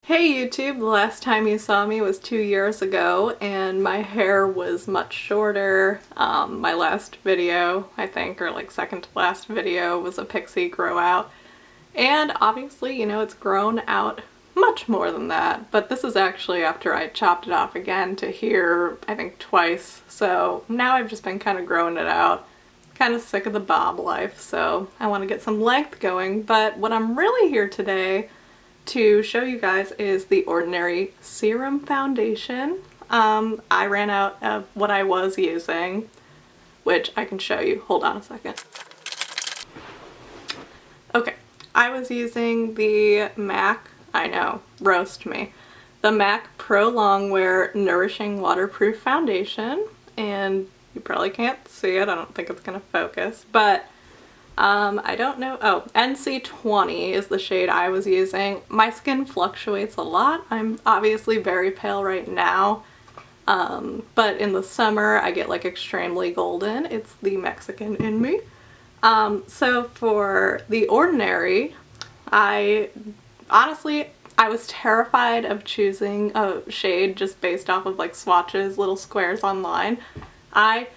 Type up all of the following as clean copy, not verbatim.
Hey YouTube, the last time you saw me was 2 years ago and my hair was much shorter. My last video, I think, or like second to last video, was a pixie grow out. And obviously, you know, it's grown out much more than that, but this is actually after I chopped it off again to here, I think twice. So now I've just been kind of growing it out. Kind of sick of the bob life, so I want to get some length going. But what I'm really here today to show you guys is the Ordinary Serum Foundation. I ran out of what I was using, which I can show you. Hold on a second. Okay, I was using the MAC, I know, roast me, the MAC Pro Longwear Nourishing Waterproof Foundation, and you probably can't see it, I don't think it's gonna focus, but I don't know. Oh, NC20 is the shade I was using. My skin fluctuates a lot. I'm obviously very pale right now, but in the summer I get like extremely golden. It's the Mexican in me. So for the Ordinary, I was terrified of choosing a shade just based off of like swatches, little squares online. I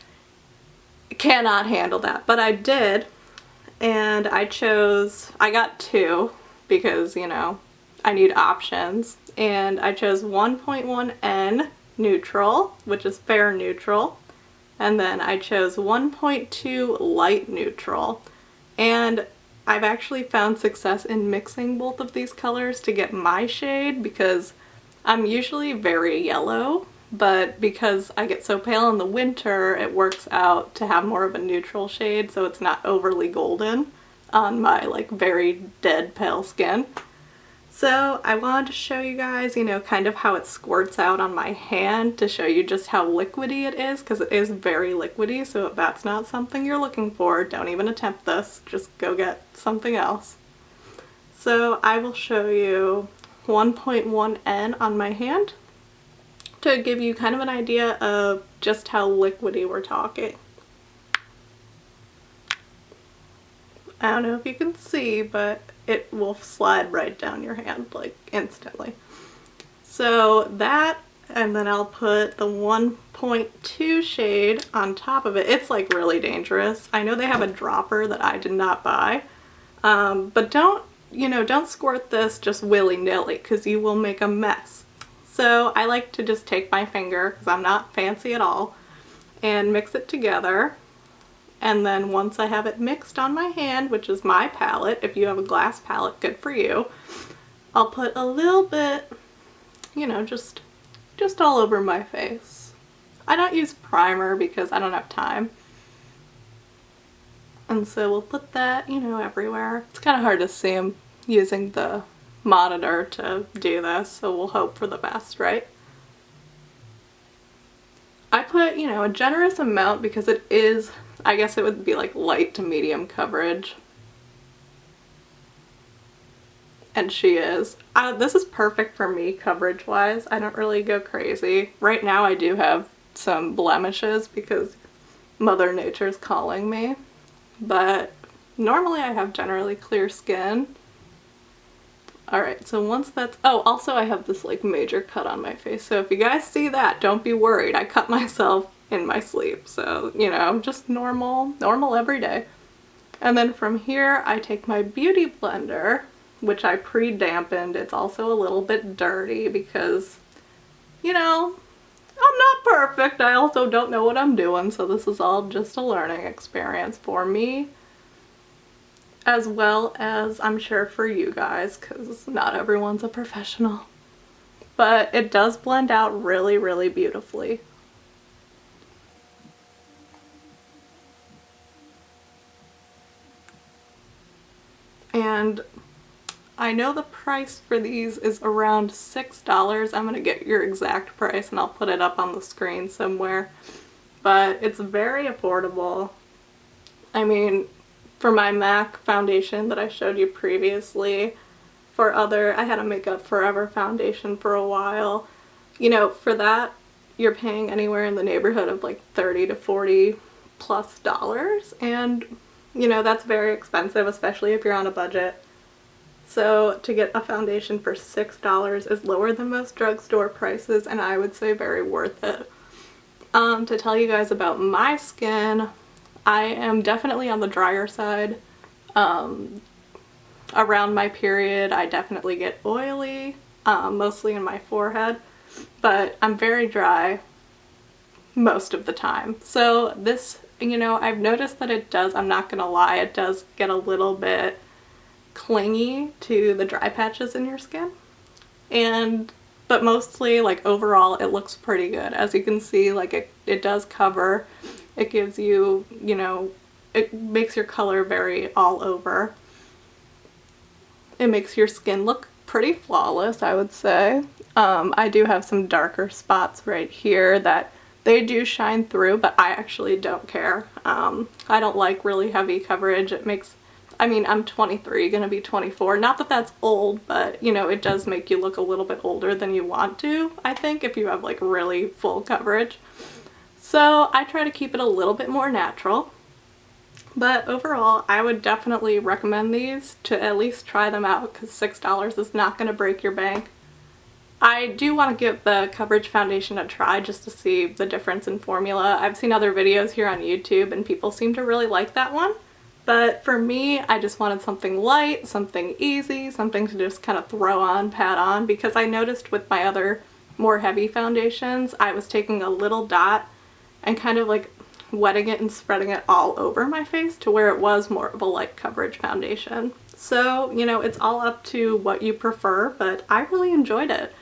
cannot handle that, but I did. And I got two because, you know, I need options. And I chose 1.1N neutral, which is fair neutral. And then I chose 1.2 light neutral. And I've actually found success in mixing both of these colors to get my shade because I'm usually very yellow. But because I get so pale in the winter, it works out to have more of a neutral shade so it's not overly golden on my like very dead pale skin. So I wanted to show you guys, you know, kind of how it squirts out on my hand to show you just how liquidy it is, because it is very liquidy. So if that's not something you're looking for, don't even attempt this, just go get something else. So I will show you 1.1N on my hand to give you kind of an idea of just how liquidy we're talking. I don't know if you can see, but it will slide right down your hand like instantly. So that, and then I'll put the 1.2 shade on top of it. It's like really dangerous. I know they have a dropper that I did not buy, but don't squirt this just willy-nilly because you will make a mess. So I like to just take my finger, because I'm not fancy at all, and mix it together. And then once I have it mixed on my hand, which is my palette, if you have a glass palette, good for you, I'll put a little bit, you know, just all over my face. I don't use primer because I don't have time. And so we'll put that, you know, everywhere. It's kind of hard to see them using the monitor to do this, so we'll hope for the best, right? I put, you know, a generous amount because it is, I guess it would be like light to medium coverage. And she is. This is perfect for me coverage wise. I don't really go crazy. Right now I do have some blemishes because Mother Nature's calling me, but normally I have generally clear skin. Alright, so once that's, oh, also I have this like major cut on my face, so if you guys see that, don't be worried. I cut myself in my sleep, so, you know, just normal every day. And then from here, I take my beauty blender, which I pre-dampened. It's also a little bit dirty because, you know, I'm not perfect. I also don't know what I'm doing, so this is all just a learning experience for me, as well as I'm sure for you guys, because not everyone's a professional. But it does blend out really, really beautifully. And I know the price for these is around $6. I'm going to get your exact price and I'll put it up on the screen somewhere. But it's very affordable. I mean, for my MAC foundation that I showed you previously, I had a Makeup Forever foundation for a while. You know, for that, you're paying anywhere in the neighborhood of like $30 to $40 plus, and you know, that's very expensive, especially if you're on a budget. So to get a foundation for $6 is lower than most drugstore prices, and I would say very worth it. To tell you guys about my skin, I am definitely on the drier side. Around my period, I definitely get oily, mostly in my forehead, but I'm very dry most of the time. So this, you know, I've noticed that it does, I'm not gonna lie, it does get a little bit clingy to the dry patches in your skin. But mostly, like, overall it looks pretty good. As you can see, like, it does cover. It gives you, you know, it makes your color very all over. It makes your skin look pretty flawless, I would say. I do have some darker spots right here that they do shine through, but I actually don't care. I don't like really heavy coverage. It makes, I mean, I'm 23, gonna be 24. Not that that's old, but, you know, it does make you look a little bit older than you want to, I think, if you have, like, really full coverage. So I try to keep it a little bit more natural. But overall, I would definitely recommend these to at least try them out, because $6 is not going to break your bank. I do want to give the Coverage Foundation a try just to see the difference in formula. I've seen other videos here on YouTube and people seem to really like that one. But for me, I just wanted something light, something easy, something to just kind of throw on, pat on, because I noticed with my other more heavy foundations, I was taking a little dot and kind of like wetting it and spreading it all over my face to where it was more of a light coverage foundation. So, you know, it's all up to what you prefer, but I really enjoyed it.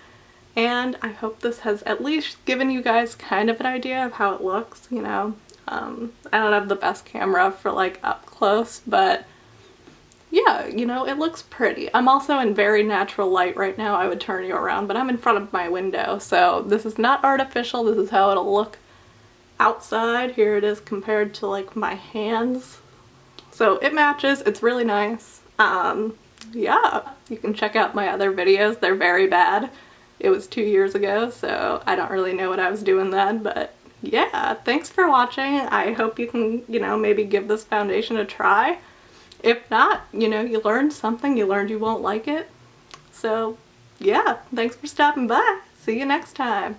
And I hope this has at least given you guys kind of an idea of how it looks, you know. I don't have the best camera for, like, up close, but yeah, you know, it looks pretty. I'm also in very natural light right now. I would turn you around, but I'm in front of my window, so this is not artificial. This is how it'll look outside. Here it is compared to, like, my hands. So it matches. It's really nice. Yeah, you can check out my other videos. They're very bad. It was 2 years ago, so I don't really know what I was doing then, but yeah, thanks for watching. I hope you can, you know, maybe give this foundation a try. If not, you know, you learned something. You learned you won't like it. So yeah, thanks for stopping by. See you next time.